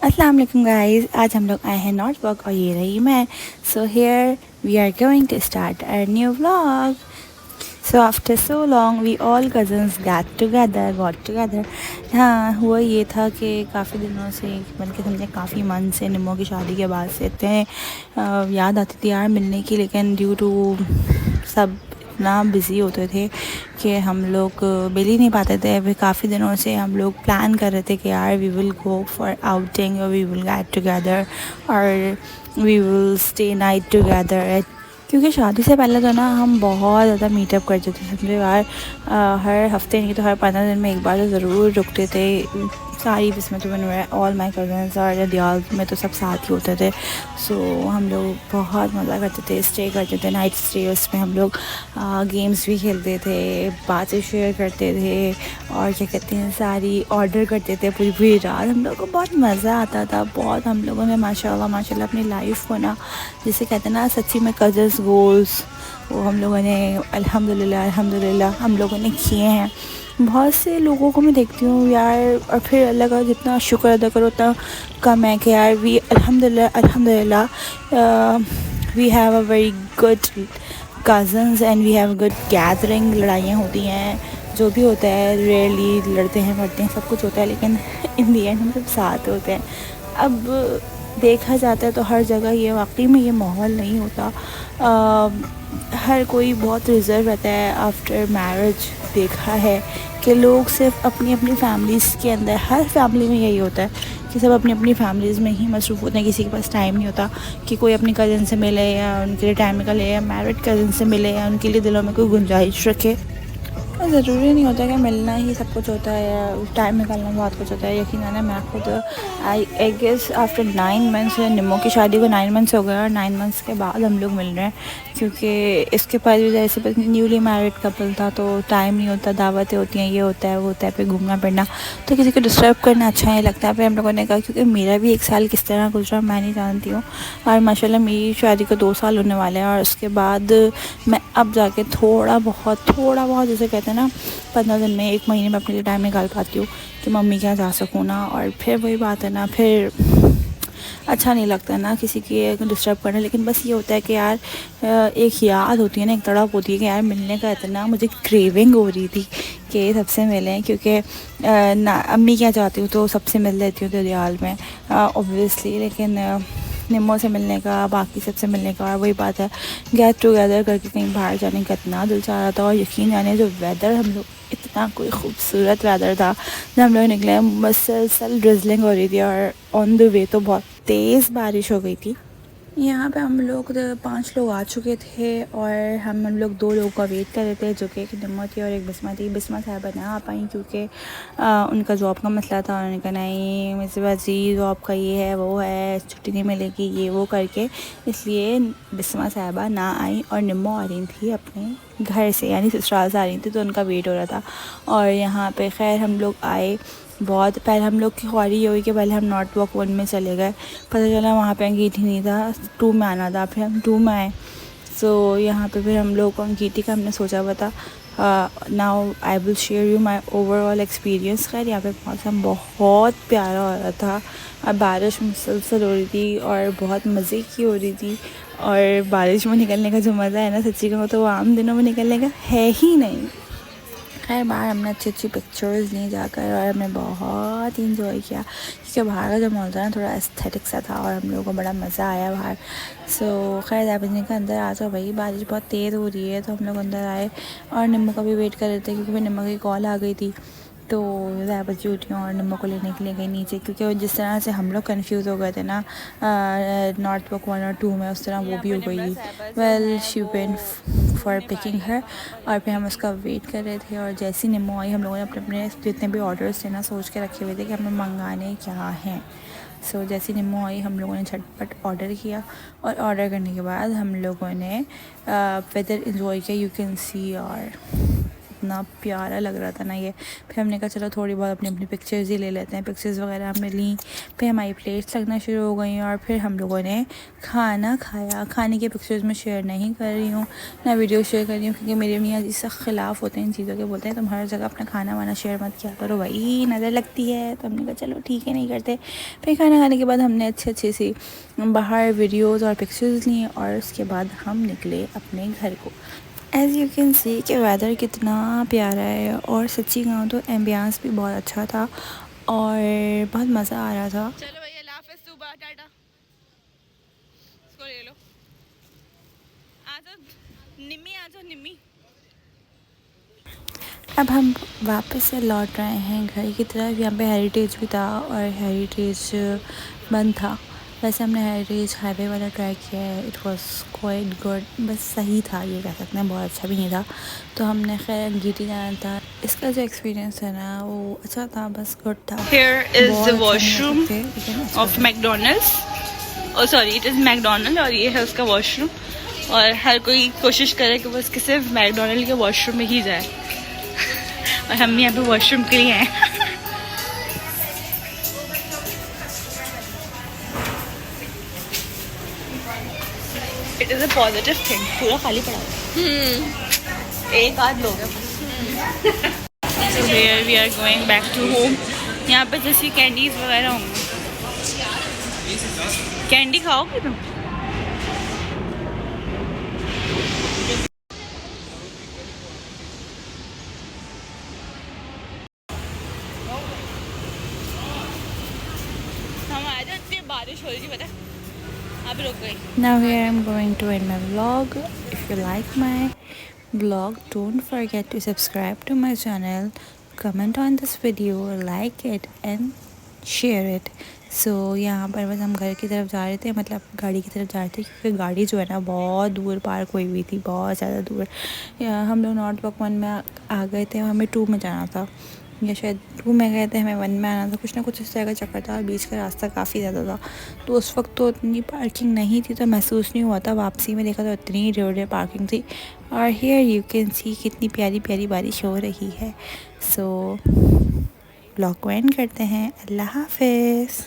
अस्सलाम वालेकुम गाइस। आज हम लोग आए हैं नॉर्थ वॉक और ये रही मैं। So here we are going to start a new vlog. So after so long we all cousins got together. हाँ, हुआ ये था कि काफ़ी दिनों से, बल्कि समझे काफ़ी मन से, निमो की शादी के बाद से इतने याद आती थी यार मिलने की, लेकिन ड्यू टू सब इतना बिज़ी होते थे कि हम लोग मिल ही नहीं पाते थे। अभी काफ़ी दिनों से हम लोग प्लान कर रहे थे कि यार we will go for outing और वी विल गेट टुगेदर और we will stay night together. क्योंकि शादी से पहले तो ना हम बहुत ज़्यादा मीटअप करते थे, समझो यार। हर हफ्ते नहीं तो हर 15 दिन में एक बार तो ज़रूर रुकते थे। सारी बिस्मत बन रहा है, ऑल माई कज़न्स और दियाल में तो सब साथ ही होते थे। सो हम लोग बहुत मज़ा करते थे, स्टे करते थे, नाइट स्टे। उसमें हम लोग गेम्स भी खेलते थे, बातें शेयर करते थे और क्या कहते हैं, सारी ऑर्डर करते थे पूरी पूरी रात। हम लोग को बहुत मज़ा आता था। बहुत हम लोगों ने माशाल्लाह माशाल्लाह अपनी लाइफ को ना, जिसे कहते हैं ना सच्ची में कज़न्स गोल्स, वो हम लोगों ने अल्हम्दुलिल्लाह हम लोगों ने किए हैं। बहुत से लोगों को मैं देखती हूँ यार, और फिर अल्लाह का जितना शुक्र अदा करो उतना कम है कि यार वी अल्हम्दुलिल्लाह we have a very good cousins and we have good gathering. लड़ाइयाँ होती हैं, जो भी होता है, रेयरली लड़ते हैं मरते हैं, सब कुछ होता है, लेकिन इन दी एंड हम सब साथ होते हैं। अब देखा जाता है तो हर जगह ये वाकई में ये माहौल नहीं होता। हर कोई बहुत रिज़र्व रहता है आफ्टर मैरिज। देखा है कि लोग सिर्फ अपनी अपनी फैमिलीज़ के अंदर, हर फैमिली में यही होता है कि सब अपनी अपनी फैमिलीज़ में ही मसरूफ़ होते हैं। किसी के पास टाइम नहीं होता कि कोई अपनी कज़न से मिले या उनके लिए टाइम निकाले, या मैरिड कज़न से मिले या उनके लिए दिलों में कोई गुंजाइश रखे। ज़रूरी नहीं होता कि मिलना ही सब कुछ होता है या टाइम निकालना बहुत कुछ होता है। यकीनन मैं खुद आई गेस आफ्टर 9 मंथ्स, निमो की शादी को 9 मंथ्स हो गए और 9 मंथ्स के बाद हम लोग मिल रहे हैं। क्योंकि इसके पास भी जैसे न्यूली मैरिड कपल था तो टाइम नहीं होता, दावतें होती हैं, ये होता है वो होता है, फिर घूमना फिरना, तो किसी को डिस्टर्ब करना अच्छा नहीं लगता है। फिर हम लोगों ने कहा क्योंकि मेरा भी 1 साल किस तरह गुजरा मैं नहीं जानती हूँ, और माशाल्लाह मेरी शादी को 2 साल होने वाले हैं। और उसके बाद मैं अब जाके थोड़ा बहुत जैसे कहते हैं ना 15 दिन में, 1 महीने में अपने लिए टाइम निकाल पाती हूँ कि मम्मी के यहाँ जा सकूँ ना। और फिर वही बात है ना, फिर अच्छा नहीं लगता ना किसी की डिस्टर्ब करना। लेकिन बस ये होता है कि यार एक याद होती है ना, एक तड़प होती है कि यार मिलने का इतना मुझे क्रेविंग हो रही थी कि सबसे मिलें। क्योंकि ना अम्मी क्या चाहती हूँ तो सबसे मिल लेती हूँ दरियाल में ऑब्वियसली, लेकिन निम्मो से मिलने का, बाकी सबसे मिलने का, और वही बात है गेट टुगेदर करके कहीं बाहर जाने का इतना दिल चाह रहा था। और यकीन जाने जो वेदर हम लोग, इतना कोई खूबसूरत वेदर था जब हम लोग निकले। मुसलसल ड्रिजलिंग हो रही थी और ऑन द वे तो बहुत तेज़ बारिश हो गई थी। यहाँ पे हम लोग 5 लोग आ चुके थे और हम लोग 2 लोगों का वेट कर रहे थे, जो कि एक निम्मो थी और एक बिस्मा थी। बिस्मा साहबा ना आ पाई क्योंकि उनका जॉब का मसला था। उन्होंने कहा नहीं मिस बाजी जॉब का ये है वो है, छुट्टी नहीं मिलेगी, ये वो करके, इसलिए बिस्मा साहबा ना आई। और निम्मो आ रही थी अपने घर से, यानी ससुराल से आ रही थी, तो उनका वेट हो रहा था। और यहाँ पे खैर हम लोग आए। बहुत पहले हम लोग की ख्वारी ये हुई कि पहले हम नॉर्थ वॉक 1 में चले गए, पता चला वहाँ पे अंगीठी नहीं था, 2 में आना था, फिर हम 2 में आए। सो यहाँ पे फिर हम लोग को अंगीठी का हमने सोचा हुआ था। Now I will share you my overall experience. खैर यहाँ पे मौसम बहुत प्यारा हो रहा था और बारिश मुसलसल हो रही थी और बहुत मज़े की हो रही थी। और बारिश में निकलने का जो मज़ा है ना, सच्ची कहूँ तो वो आम दिनों में निकलने का है ही नहीं। खैर बाहर हमने अच्छी अच्छी पिक्चर्स ली जाकर और हमने बहुत इंजॉय किया, क्योंकि बाहर का जो माहौल था ना थोड़ा एस्थेटिक सा था और हम लोगों को बड़ा मज़ा आया बाहर। सो खैर दाबजनी का अंदर आ जाओ भाई, बारिश बहुत तेज़ हो रही है, तो हम लोग अंदर आए और निम्मो का भी वेट कर रहे थे क्योंकि फिर निम्मो की कॉल आ गई थी। तो ज़्यादा बच्ची उठी और निम्मो को लेने के लिए गई नीचे, क्योंकि जिस तरह से हम लोग कंफ्यूज हो गए थे ना नॉर्थ वॉक 1 और 2 में, उस तरह वो भी हो गई। Well she went for picking her, और फिर हम उसका वेट कर रहे थे। और जैसी निम्मो आई हम लोगों ने अपने अपने जितने भी ऑर्डर्स थे ना सोच के रखे हुए थे कि हमें मंगाने क्या हैं। सो जैसी निम्मो आई हम लोगों ने झटपट ऑर्डर किया, और ऑर्डर करने के बाद हम लोगों ने वेदर इन्जॉय किया। यू कैन सी और इतना प्यारा लग रहा था ना ये। फिर हमने कहा चलो थोड़ी बहुत अपनी अपनी पिक्चर्स ही ले लेते हैं। पिक्चर्स वगैरह हमने ली, फिर हमारी प्लेट्स लगना शुरू हो गई और फिर हम लोगों ने खाना खाया। खाने के पिक्चर्स मैं शेयर नहीं कर रही हूँ, ना वीडियो शेयर कर रही हूँ, क्योंकि मेरे मियाँ जी सख्त ख़िलाफ़ होते हैं इन चीज़ों के, बोलते हैं तुम हर जगह अपना खाना वाना शेयर मत किया करो भाई, नज़र लगती है। तो हमने कहा चलो ठीक है, नहीं करते। फिर खाना खाने के बाद हमने अच्छे सी बाहर वीडियोस और पिक्चर्स लिए और उसके बाद हम निकले अपने घर को। एज़ यू कैन सी कि वेदर कितना प्यारा है और सच्ची कहूँ तो एम्बियंस भी बहुत अच्छा था और बहुत मज़ा आ रहा था। चलो भैया लाफिज, सुबह टाटा, इसको ले लो। आ जाओ निम्मी, आ जाओ निम्मी। अब हम वापस से लौट रहे हैं घर की तरफ। यहाँ पे हेरिटेज भी था और हेरिटेज बंद था। वैसे हमने हेरिटेज हाईवे वाला ट्राई किया है, इट वाज क्वाइट गुड, बस सही था ये कह सकते हैं, बहुत अच्छा भी नहीं था। तो हमने खैर GT जाना था। इसका जो एक्सपीरियंस है ना वो अच्छा था, बस गुड था। Here is बहुत the अच्छा नहीं कह washroom सकते लेकिन अच्छा of था। McDonald's. Oh sorry, it is McDonald और ये है उसका वॉशरूम। और हर कोई कोशिश करे कि वो उसके सिर्फ मैकडोनल्ड के वॉशरूम में ही जाए और हम यहाँ पे वॉशरूम के लिए आए। It is a positive thing. पूरा खाली पड़ा है, एक आध लोग हैं। So here we are going back to home. यहाँ पे जैसी कैंडीज वगैरह होंगी। कैंडी खाओगे तुम? हम आए थे, इतनी बारिश हो रही थी पता है, अब रुक गई। Now here I'm going to end my vlog. If you like my vlog, don't forget to subscribe to my channel, comment on this video, like it and share it. So यहाँ पर बस हम घर की तरफ जा रहे थे, मतलब गाड़ी की तरफ जा रहे थे, क्योंकि गाड़ी जो है ना बहुत दूर पार्क हुई हुई थी, बहुत ज़्यादा दूर। हम लोग नॉर्थ ब्लॉक 1 में आ गए थे, हमें 2 में जाना था, या शायद 2 में गए थे, हमें 1 में आना था, कुछ ना कुछ इस तरह का चक्कर था। और बीच का रास्ता काफ़ी ज़्यादा था, तो उस वक्त तो इतनी पार्किंग नहीं थी, तो महसूस नहीं हुआ था। वापसी में देखा तो इतनी ज़ोर पार्किंग थी। और हियर यू कैन सी कितनी प्यारी प्यारी बारिश हो रही है। सो ब्लॉग को एंड करते हैं। अल्लाह हाफिज़।